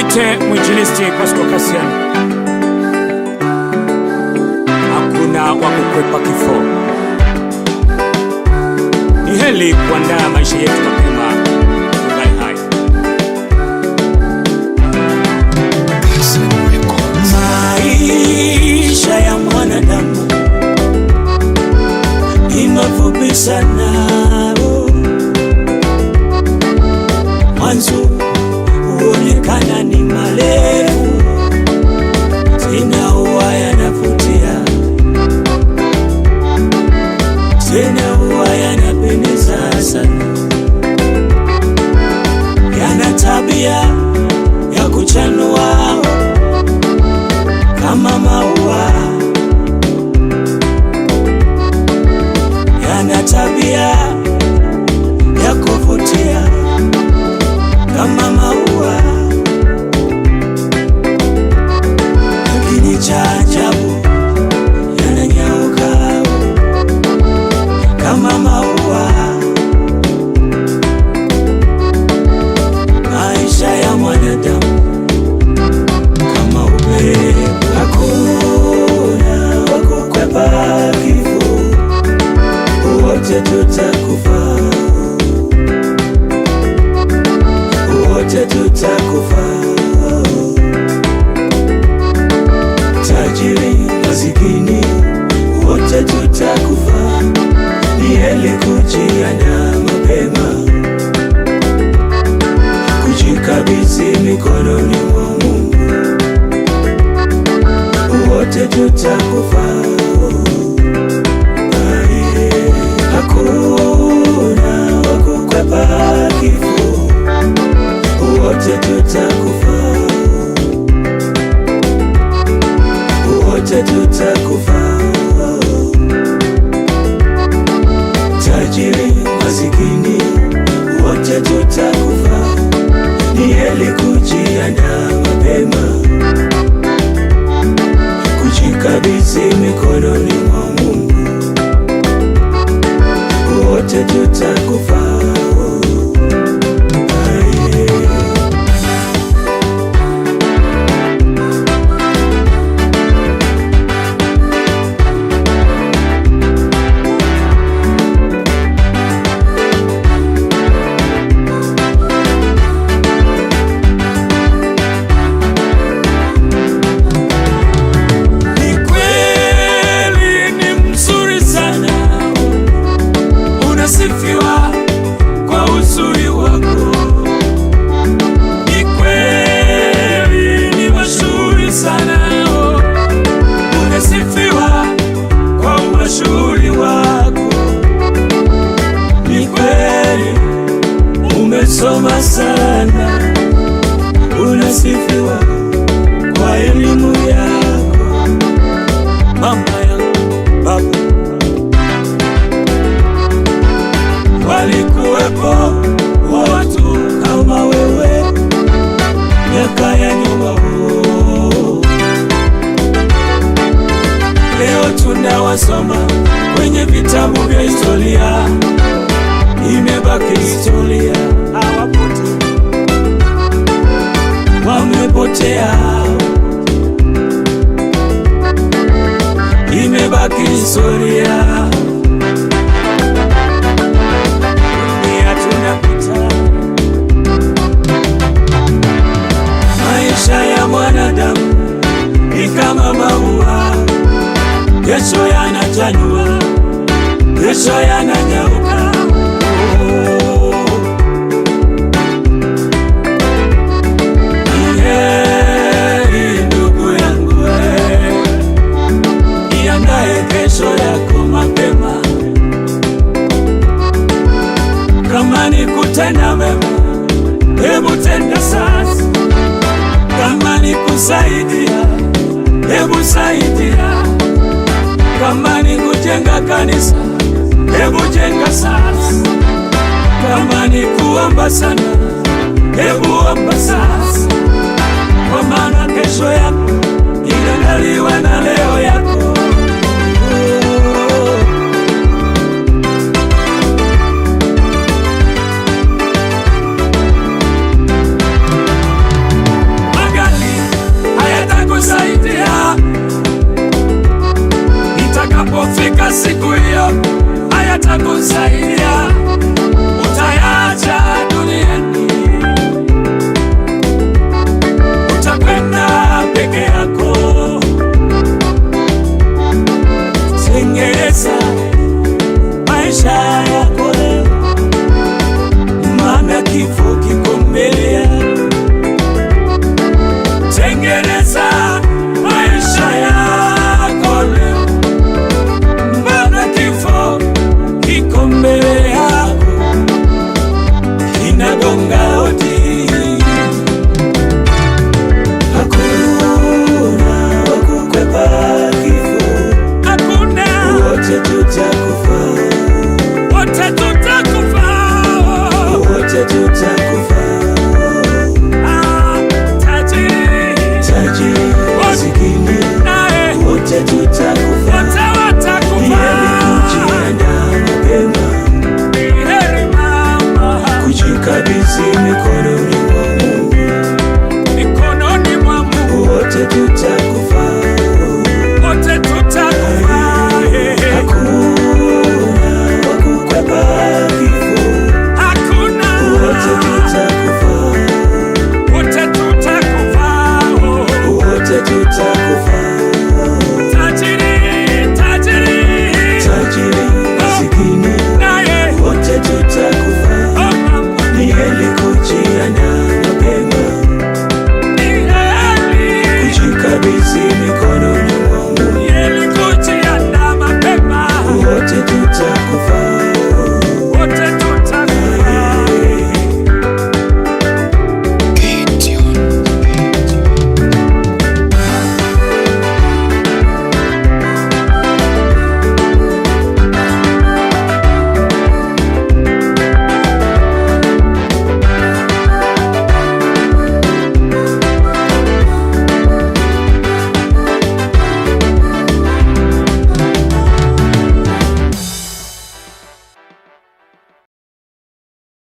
Niite mwinjilisti Pasco Cassian. Hakuna wa kukwepa kifo. Ni heri kuandaa maisha yetu mapema tungali hai. Maisha ya mwanadamu ni mafupi sana. Mwanzo huonekana ni marefu, tena huwa yanavutia, tena huwa yanapendeza sana. Yana tabia ya kuchanua kama maua, yana tabia ya kuvutia kama maua, lakini cha ajabu yananyauka kama maua. Maisha ya mwanadamu kama upepo, hakuna wa kukwepa kifo, wote tutakufa, wote tutakufa. Tajiri masikini, wote tutakufa. Ni heri kujiandaa mapema, kujikabidhi mikononi mwa Mungu. Wote tutakufa, hakuna wa kukwepa kifo, wote tutakufa, wote tutakufa. Tajiri masikini, wote tutakufa. Ni heri kujiandaa mapema, kujikabidhi mikononi mwa Mungu. Wote tutakufa. Unasifiwa kwa uzuri wako, ni kweli ni mashuhuri sana. Unasifiwa kwa umashuhuri wako, ni kweli umesoma sana. Unasifiwa kwa elimu yako, mama yangu, baba. Walikuwepo watu kama wewe miaka ya nyuma. Leo tunawasoma kwenye vitabu vya historia, imebaki historia. Hawapo tena, wamepotea, imebaki historia. Maisha ya mwanadamu ni kama maua, kesho yanachanua, kesho yananyauka. Ni heri ndugu yangu, iandae kesho yako mapema. Kama ni kutenda mema, hebu tenda sasa. Kama ni kusaidia, hebu saidia. Kama ni kujenga kanisa, hebu jenga sasa. Kama ni kuomba sana, hebu omba sasa, kwa maana kesho yako inaandaliwa na leo yako. kabidhi mikononi